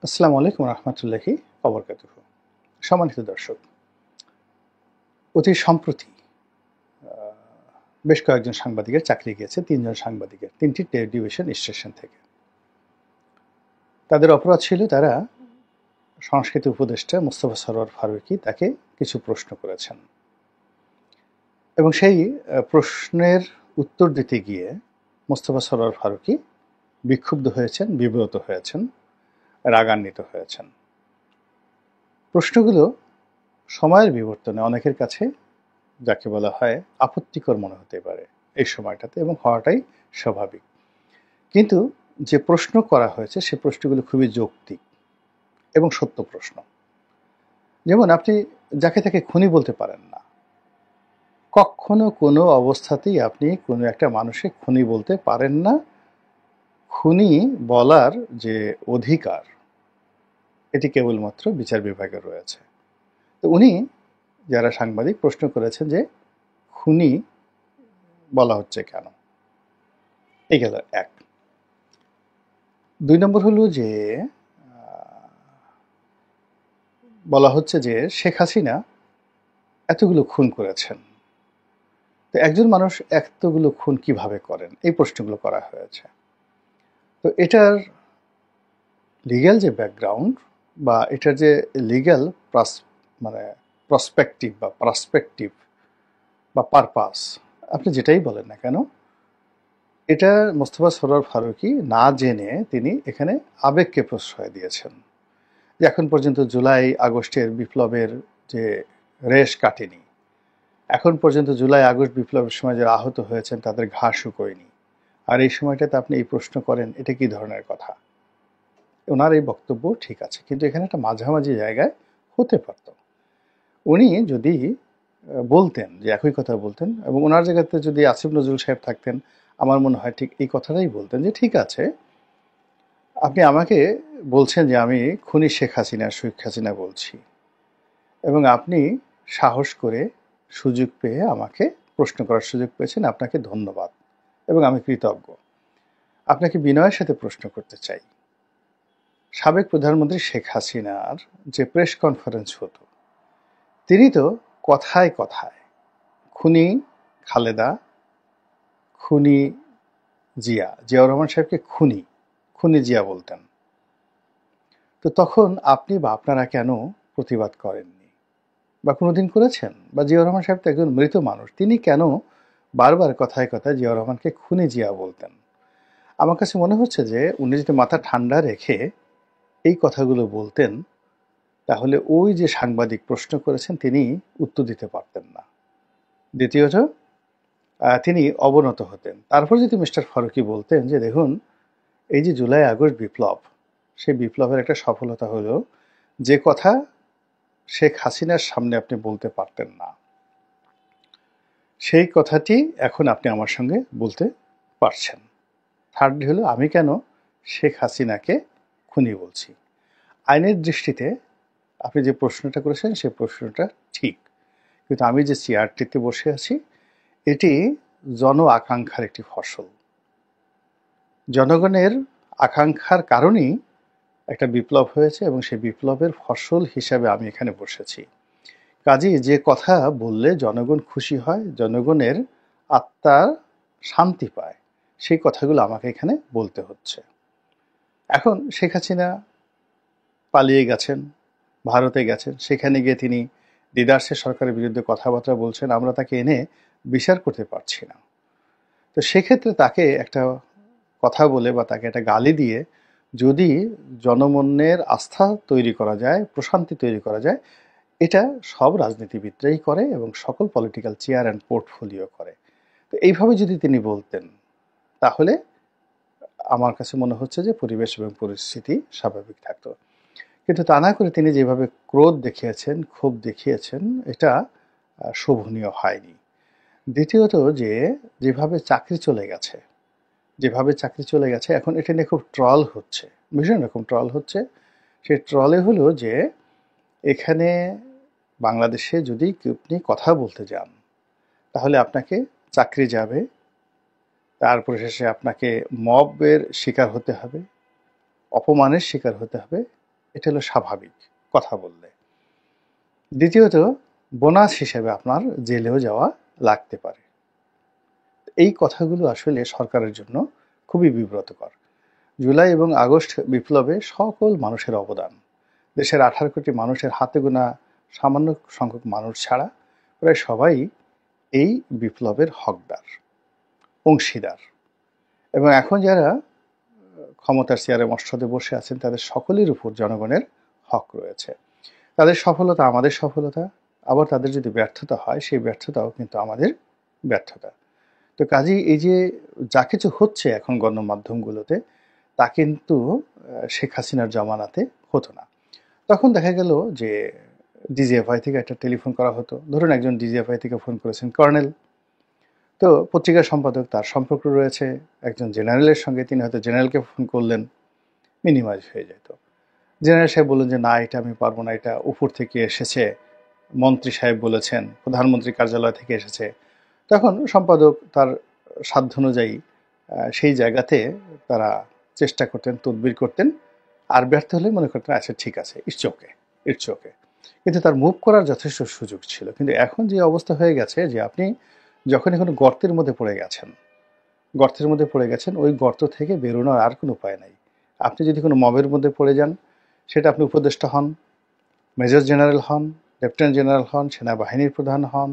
আসসালামু আলাইকুম রহমতুল্লাহি ওবরকাতুহু। সম্মানিত দর্শক, অতি সম্প্রতি বেশ কয়েকজন সাংবাদিকের চাকরি গিয়েছে, ৩ জন সাংবাদিকের ৩টি টেলিভিশন স্টেশন থেকে। তাদের অপরাধ ছিল তারা সংস্কৃতি উপদেষ্টা মোস্তফা সরোয়ার ফারুকী তাকে কিছু প্রশ্ন করেছেন এবং সেই প্রশ্নের উত্তর দিতে গিয়ে মোস্তফা সরোয়ার ফারুকী বিক্ষুব্ধ হয়েছেন, বিব্রত হয়েছেন, রাগান্বিত হয়েছেন। প্রশ্নগুলো সময়ের বিবর্তনে অনেকের কাছে যাকে বলা হয় আপত্তিকর মনে হতে পারে এই সময়টাতে, এবং হওয়াটাই স্বাভাবিক। কিন্তু যে প্রশ্ন করা হয়েছে সে প্রশ্নগুলো খুবই যৌক্তিক এবং সত্য প্রশ্ন। যেমন আপনি যাকে তাকে খুনি বলতে পারেন না, কখনো কোনো অবস্থাতেই আপনি কোনো একটা মানুষকে খুনি বলতে পারেন না। খুনি বলার যে অধিকার এটি কেবলমাত্র বিচার বিভাগে রয়েছে। তো উনি যারা সাংবাদিক প্রশ্ন করেছেন যে খুনি বলা হচ্ছে কেন, এই গেল এক। ২ নম্বর হলো যে বলা হচ্ছে যে শেখ হাসিনা এতগুলো খুন করেছেন, তো একজন মানুষ এতগুলো খুন কিভাবে করেন, এই প্রশ্নগুলো করা হয়েছে। তো এটার লিগ্যাল যে ব্যাকগ্রাউন্ড বা এটার যে লিগ্যাল মানে পার্সপেক্টিভ বা পারপাস, আপনি যেটাই বলেন না কেন, এটা মোস্তফা সরোয়ার ফারুকী না জেনে তিনি এখানে আবেগকে প্রশ্রয় দিয়েছেন। যে এখন পর্যন্ত জুলাই আগস্টের বিপ্লবের যে রেশ কাটেনি, এখন পর্যন্ত জুলাই আগস্ট বিপ্লবের সময় যারা আহত হয়েছেন তাদের ঘা শুকোয়নি, আর এই সময়টাতে আপনি এই প্রশ্ন করেন, এটা কি ধরনের কথা? ওনার এই বক্তব্য ঠিক আছে, কিন্তু এখানে একটা মাঝামাঝি জায়গায় হতে পারত। উনি যদি বলতেন, যে একই কথা বলতেন, এবং ওনার জায়গাতে যদি আসিফ নজরুল সাহেব থাকতেন, আমার মনে হয় ঠিক এই কথাটাই বলতেন, যে ঠিক আছে, আপনি আমাকে বলছেন যে আমি খুনি শেখ হাসিনা বলছি, এবং আপনি সাহস করে সুযোগ পেয়ে আমাকে প্রশ্ন করার সুযোগ পেয়েছেন, আপনাকে ধন্যবাদ এবং আমি কৃতজ্ঞ। আপনাকে বিনয়ের সাথে প্রশ্ন করতে চাই, সাবেক প্রধানমন্ত্রী শেখ হাসিনার যে প্রেস কনফারেন্স হতো, তিনি তো কথায় কথায় খুনি খালেদা, খুনি জিয়াউর রহমান সাহেবকে খুনি জিয়া বলতেন। তো তখন আপনি বা আপনারা কেন প্রতিবাদ করেননি বা কোনোদিন করেছেন? বা জিয়াউর রহমান সাহেব তো একজন মৃত মানুষ, তিনি কেন বারবার কথায় কথায় জিয়াউর রহমানকে খুনি জিয়া বলতেন? আমার কাছে মনে হচ্ছে যে উনি যদি মাথা ঠান্ডা রেখে এই কথাগুলো বলতেন, তাহলে ওই যে সাংবাদিক প্রশ্ন করেছেন তিনি উত্তর দিতে পারতেন না। দ্বিতীয়ত, তিনি অবনত হতেন। তারপর যদি মিস্টার ফারুকী বলতেন যে দেখুন, এই যে জুলাই আগস্ট বিপ্লব, সেই বিপ্লবের একটা সফলতা হলো যে কথা শেখ হাসিনার সামনে আপনি বলতে পারতেন না, সেই কথাটি এখন আপনি আমার সঙ্গে বলতে পারছেন। থার্ডলি হলো, আমি কেন শেখ হাসিনাকে খুনি বলছি। আইনের দৃষ্টিতে আপনি যে প্রশ্নটা করেছেন সেই প্রশ্নটা ঠিক, কিন্তু আমি যে চেয়ারটিতে বসে আছি এটি জন আকাঙ্ক্ষার একটি ফসল। জনগণের আকাঙ্ক্ষার কারণেই একটা বিপ্লব হয়েছে এবং সেই বিপ্লবের ফসল হিসাবে আমি এখানে বসেছি। কাজেই যে কথা বললে জনগণ খুশি হয়, জনগণের আত্মা শান্তি পায়, সেই কথাগুলো আমাকে এখানে বলতে হচ্ছে। এখন শেখ হাসিনা পালিয়ে গেছেন, ভারতে গেছেন, সেখানে গিয়ে তিনি দিদার্সের সরকারের বিরুদ্ধে কথাবার্তা বলছেন, আমরা তাকে এনে বিচার করতে পারছি না। তো সেক্ষেত্রে তাকে একটা কথা বলে বা তাকে একটা গালি দিয়ে যদি জনমনের আস্থা তৈরি করা যায়, প্রশান্তি তৈরি করা যায়, এটা সব রাজনীতিবিদরাই করে এবং সকল পলিটিক্যাল চেয়ার অ্যান্ড পোর্টফোলিও করে। তো এইভাবে যদি তিনি বলতেন, তাহলে আমার কাছে মনে হচ্ছে যে পরিবেশ এবং পরিস্থিতি স্বাভাবিক থাকতো। কিন্তু তা না করে তিনি যেভাবে ক্রোধ দেখিয়েছেন, ক্ষোভ দেখিয়েছেন, এটা শোভনীয় হয়নি। দ্বিতীয়ত, যেভাবে চাকরি চলে গেছে এখন এটা নিয়ে খুব ট্রল হচ্ছে, ভীষণ রকম ট্রল হচ্ছে। সেই ট্রলে হলো যে এখানে বাংলাদেশে যদি আপনি কথা বলতে যান তাহলে আপনাকে চাকরি যাবে, তারপরে শেষে আপনাকে মবের শিকার হতে হবে, অপমানের শিকার হতে হবে, এটা হলো স্বাভাবিক কথা বললে। দ্বিতীয়ত, বোনাস হিসেবে আপনার জেলেও যাওয়া লাগতে পারে। এই কথাগুলো আসলে সরকারের জন্য খুবই বিব্রতকর। জুলাই এবং আগস্ট বিপ্লবে সকল মানুষের অবদান, দেশের 18 কোটি মানুষের হাতে গোনা সামান্য সংখ্যক মানুষ ছাড়া প্রায় সবাই এই বিপ্লবের হকদার, অংশীদার। এবং এখন যারা ক্ষমতার চেয়ারে মসনদে বসে আছেন তাদের সকলের উপর জনগণের হক রয়েছে। তাদের সফলতা আমাদের সফলতা, আবার তাদের যদি ব্যর্থতা হয় সেই ব্যর্থতাও কিন্তু আমাদের ব্যর্থতা। তো কাজেই এই যে যা কিছু হচ্ছে এখন গণমাধ্যমগুলোতে, তা কিন্তু শেখ হাসিনার জমানাতে হতো না। তখন দেখা গেল যে ডিজিএফআই থেকে একটা টেলিফোন করা হতো। ধরুন একজন ডিজিএফআই থেকে ফোন করেছেন কর্নেল, তো পত্রিকার সম্পাদক তার সম্পর্ক রয়েছে একজন জেনারেলের সঙ্গে, তিনি হয়তো জেনারেলকে ফোন করলেন, মিনিমাইজ হয়ে যেত। জেনারেল সাহেব বললেন যে না, এটা আমি পারবো না, এটা উপর থেকে এসেছে, মন্ত্রী সাহেব বলেছেন, প্রধানমন্ত্রী কার্যালয় থেকে এসেছে। তখন সম্পাদক তার সাধ্য অনুযায়ী সেই জায়গাতে তারা চেষ্টা করতেন, তদবির করতেন, আর ব্যর্থ হলে মনে করতেন আচ্ছা ঠিক আছে, ইটস ওকে, ইটস ওকে। কিন্তু তার মুভ করার যথেষ্ট সুযোগ ছিল। কিন্তু এখন যে অবস্থা হয়ে গেছে যে আপনি যখন কোনো গর্তের মধ্যে পড়ে গেছেন, ওই গর্ত থেকে বেরোনোর আর কোনো উপায় নাই। আপনি যদি কোনো মবের মধ্যে পড়ে যান, সেটা আপনি উপদেষ্টা হন, মেজর জেনারেল হন, লেফটেন্যান্ট জেনারেল হন, সেনাবাহিনীর প্রধান হন,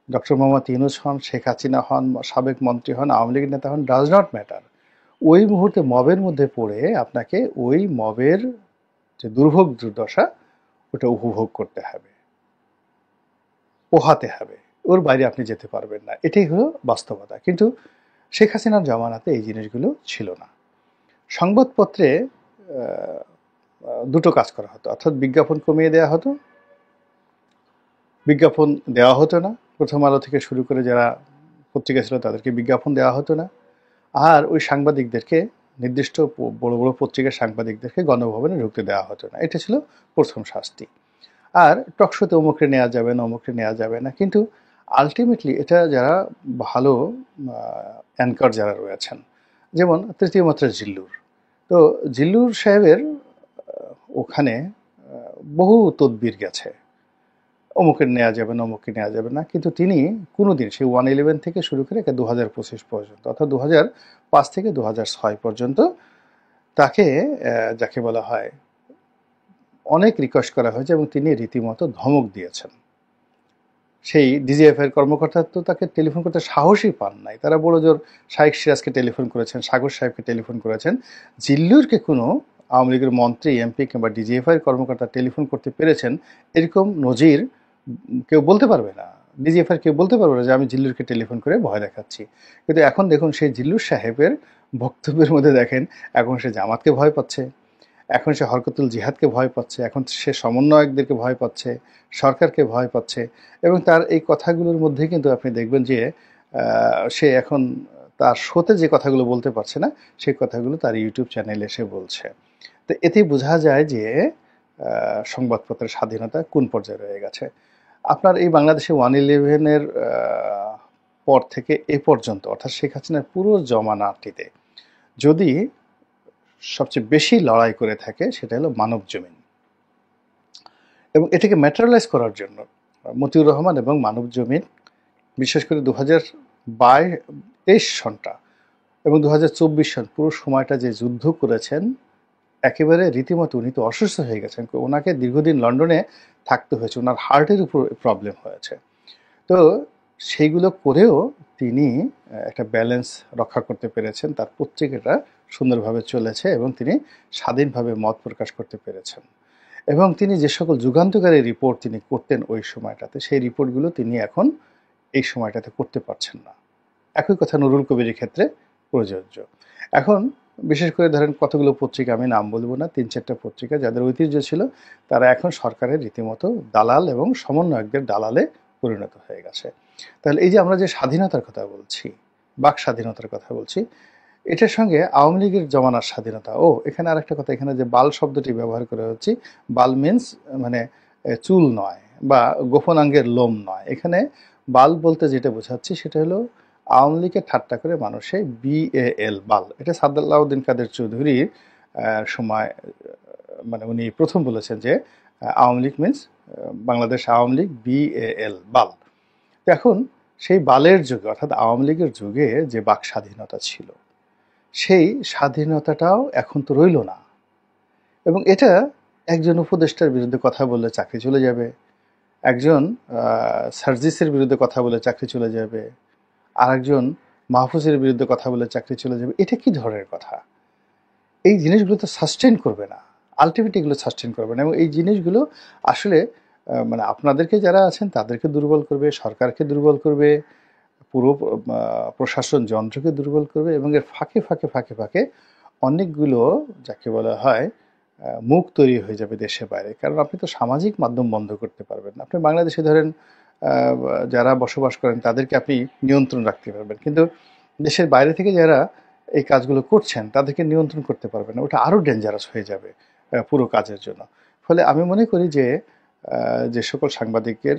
ডক্টর মোহাম্মদ ইউনূস হন, শেখ হাসিনা হন, সাবেক মন্ত্রী হন, আওয়ামী লীগের নেতা হন, ডাজ নট ম্যাটার। ওই মুহূর্তে মবের মধ্যে পড়ে আপনাকে ওই মবের যে দুর্ভোগ দুর্দশা, ওটা উপভোগ করতে হবে, পোহাতে হবে। ওর বাইরে আপনি যেতে পারবেন না। এটাই হলো বাস্তবতা। কিন্তু শেখ হাসিনার জমানাতে এই জিনিসগুলো ছিল না। সংবাদপত্রে দুটো কাজ করা হতো, অর্থাৎ বিজ্ঞাপন কমিয়ে দেওয়া হতো, বিজ্ঞাপন দেওয়া হতো না। প্রথম আলো থেকে শুরু করে যারা পত্রিকা ছিল তাদেরকে বিজ্ঞাপন দেওয়া হতো না। আর ওই সাংবাদিকদেরকে, নির্দিষ্ট বড় বড় পত্রিকার সাংবাদিকদেরকে গণভবনে ঢুকতে দেওয়া হতো না। এটা ছিল প্রথম শাস্তি। আর টকশোতে অমুকরে নেওয়া যাবে না, অমুকরে নেওয়া যাবে না। কিন্তু আলটিমেটলি এটা যারা ভালো অ্যাঙ্কার যারা রয়েছেন, যেমন তৃতীয় মাত্রার জিল্লুর, তো জিল্লুর সাহেবের ওখানে বহু তদবির গেছে, অমুকের নেওয়া যাবে না, অমুকে নেওয়া যাবে না। কিন্তু তিনি কোনোদিন সেই 111 থেকে শুরু করে 2025 পর্যন্ত, অর্থাৎ 2005 থেকে 2006 পর্যন্ত তাকে, যাকে বলা হয়, অনেক রিকোয়েস্ট করা হয়েছে এবং তিনি রীতিমতো ধমক দিয়েছেন। সেই ডিজিএফআই এর কর্মকর্তা তো তাকে টেলিফোন করতে সাহসই পান নাই। তারা বড় জোর শাইখ সিরাজকে টেলিফোন করেছেন, সাগর সাহেবকে টেলিফোন করেছেন। জিল্লুরকে কোনো আওয়ামী লীগের মন্ত্রী, এমপি কিংবা ডিজিএফআই এর কর্মকর্তা টেলিফোন করতে পেরেছেন এরকম নজির কেউ বলতে পারবে না। ডিজিএফআই কেউ বলতে পারবে না যে আমি জিল্লুরকে টেলিফোন করে ভয় দেখাচ্ছি। কিন্তু এখন দেখুন সেই জিল্লুর সাহেবের বক্তব্যের মধ্যে দেখেন, এখন সে জামাতকে ভয় পাচ্ছে, এখন সে হরকতুল জিহাদকে ভয় পাচ্ছে, এখন সে সমন্বয়কদেরকে ভয় পাচ্ছে, সরকারকে ভয় পাচ্ছে। এবং তার এই কথাগুলোর মধ্যে কিন্তু আপনি দেখবেন যে সে এখন তার শোতে যে কথাগুলো বলতে পারছে না, সেই কথাগুলো তার ইউটিউব চ্যানেলে এসে বলছে। তো এতেই বোঝা যায় যে সংবাদপত্রের স্বাধীনতা কোন পর্যায়ে রয়ে গেছে। আপনার এই বাংলাদেশে 111-এর পর থেকে এ পর্যন্ত, অর্থাৎ শেখ হাসিনার পুরো জমানাটিতে যদি সবচেয়ে বেশি লড়াই করে থাকে সেটা হলো মানব জমিন। এবং এটাকে ম্যাটেরিয়ালাইজ করার জন্য মতিউর রহমান এবং মানব জমিন, বিশেষ করে 2023 সনটা এবং 2024 সন, পুরো সময়টা যে যুদ্ধ করেছেন, একেবারে রীতিমতো, উনি তো অসুস্থ হয়ে গেছেন, ওনাকে দীর্ঘদিন লন্ডনে থাকতে হয়েছে, ওনার হার্টের উপর প্রবলেম হয়েছে। তো সেইগুলো করেও তিনি একটা ব্যালেন্স রক্ষা করতে পেরেছেন, তার পত্রিকাটা সুন্দরভাবে চলেছে এবং তিনি স্বাধীনভাবে মত প্রকাশ করতে পেরেছেন। এবং তিনি যে সকল যুগান্তকারী রিপোর্ট তিনি করতেন ওই সময়টাতে, সেই রিপোর্টগুলো তিনি এখন এই সময়টাতে করতে পারছেন না। একই কথা নুরুল কবিরের ক্ষেত্রে প্রযোজ্য। এখন বিশেষ করে ধরেন কতগুলো পত্রিকা, আমি নাম বলবো না, 3-4টা পত্রিকা যাদের ঐতিহ্য ছিল, তারা এখন সরকারের রীতিমতো দালাল এবং সমন্বয়কদের দালালে পরিণত হয়ে গেছে। তাহলে এই যে আমরা যে স্বাধীনতার কথা বলছি, বাক স্বাধীনতার কথা বলছি, এটার সঙ্গে আওয়ামী লীগের জমানার স্বাধীনতা, এখানে আরেকটা কথা, এখানে যে বাল শব্দটি ব্যবহার করা হচ্ছে, বাল মিন্স মানে চুল নয় বা গোপনাঙ্গের লোম নয়। এখানে বাল বলতে যেটা বোঝাচ্ছি সেটা হলো আওয়ামী লীগের ঠাট্টা করে মানুষে BAL, বাল, এটা সাদাল্লাউদ্দিন কাদের চৌধুরীর সময় মানে উনি প্রথম বলেছেন যে আওয়ামী লীগ মিনস বাংলাদেশ আওয়ামী লীগ BAL বাল। তো এখন সেই বালের যুগে অর্থাৎ আওয়ামী লীগের যুগে যে বাক স্বাধীনতা ছিল সেই স্বাধীনতাটাও এখন তো রইল না। এবং এটা একজন উপদেষ্টার বিরুদ্ধে কথা বললে চাকরি চলে যাবে, একজন সার্জিসের বিরুদ্ধে কথা বলে চাকরি চলে যাবে, আরেকজন মাহফুজের বিরুদ্ধে কথা বলে চাকরি চলে যাবে। এটা কি ধরনের কথা? এই জিনিসগুলো তো সাস্টেন করবে না, আলটিমেটলি এগুলো সাস্টেন করবে না। এবং এই জিনিসগুলো আসলে মানে আপনাদেরকে যারা আছেন তাদেরকে দুর্বল করবে, সরকারকে দুর্বল করবে, পুরো প্রশাসন যন্ত্রকে দুর্বল করবে। এবং এর ফাঁকে ফাঁকে ফাঁকে ফাঁকে অনেকগুলো যাকে বলা হয় মুখ তৈরি হয়ে যাবে দেশে বাইরে। কারণ আপনি তো সামাজিক মাধ্যম বন্ধ করতে পারবেন না। আপনি বাংলাদেশে ধরেন যারা বসবাস করেন তাদেরকে আপনি নিয়ন্ত্রণ রাখতে পারবেন, কিন্তু দেশের বাইরে থেকে যারা এই কাজগুলো করছেন তাদেরকে নিয়ন্ত্রণ করতে পারবেন না। ওটা আরও ডেঞ্জারাস হয়ে যাবে পুরো কাজের জন্য। ফলে আমি মনে করি যে যে সকল সাংবাদিকের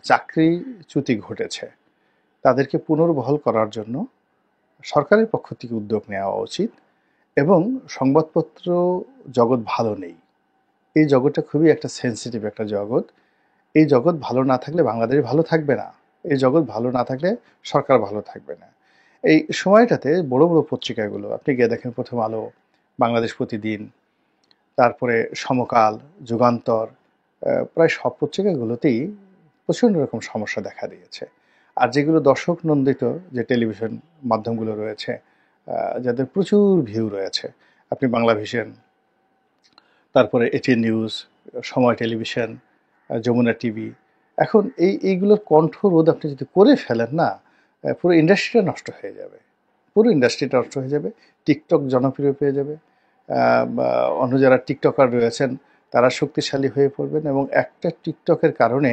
চাকরিচ্যুতি ঘটেছে তাদেরকে পুনর্বহাল করার জন্য সরকারের পক্ষ থেকে উদ্যোগ নেওয়া উচিত। এবং সংবাদপত্র জগৎ ভালো নেই, এই জগৎটা খুবই একটা সেন্সিটিভ একটা জগৎ। এই জগৎ ভালো না থাকলে বাংলাদেশ ভালো থাকবে না, এই জগৎ ভালো না থাকলে সরকার ভালো থাকবে না। এই সময়টাতে বড় বড় পত্রিকাগুলো আপনি গিয়ে দেখেন, প্রথম আলো, বাংলাদেশ প্রতিদিন, তারপরে সমকাল, যুগান্তর, প্রায় সব পত্রিকাগুলোতেই প্রচণ্ড রকম সমস্যা দেখা দিয়েছে। আর যেগুলো দর্শক নন্দিত যে টেলিভিশন মাধ্যমগুলো রয়েছে, যাদের প্রচুর ভিউ রয়েছে, আপনি বাংলা ভিশন, তারপরে এটিএন নিউজ, সময় টেলিভিশন, যমুনা টিভি, এখন এইগুলোর কণ্ঠরোধ আপনি যদি করে ফেলেন না, পুরো ইন্ডাস্ট্রিটা নষ্ট হয়ে যাবে, পুরো ইন্ডাস্ট্রিটা নষ্ট হয়ে যাবে। টিকটক জনপ্রিয় পেয়ে যাবে, অন্য যারা টিকটকার রয়েছেন তারা শক্তিশালী হয়ে পড়বেন, এবং একটা টিকটকের কারণে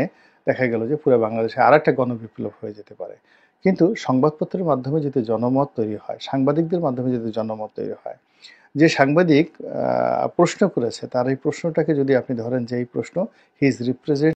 দেখা গেল যে পুরো বাংলাদেশে আর একটা গণবিপ্লব হয়ে যেতে পারে। কিন্তু সংবাদপত্রের মাধ্যমে যদি জনমত তৈরি হয়, সাংবাদিকদের মাধ্যমে যদি জনমত তৈরি হয়, যে সাংবাদিক প্রশ্ন করেছে তার এই প্রশ্নটাকে যদি আপনি ধরেন যে এই প্রশ্ন হি ইজ রিপ্রেজেন্ট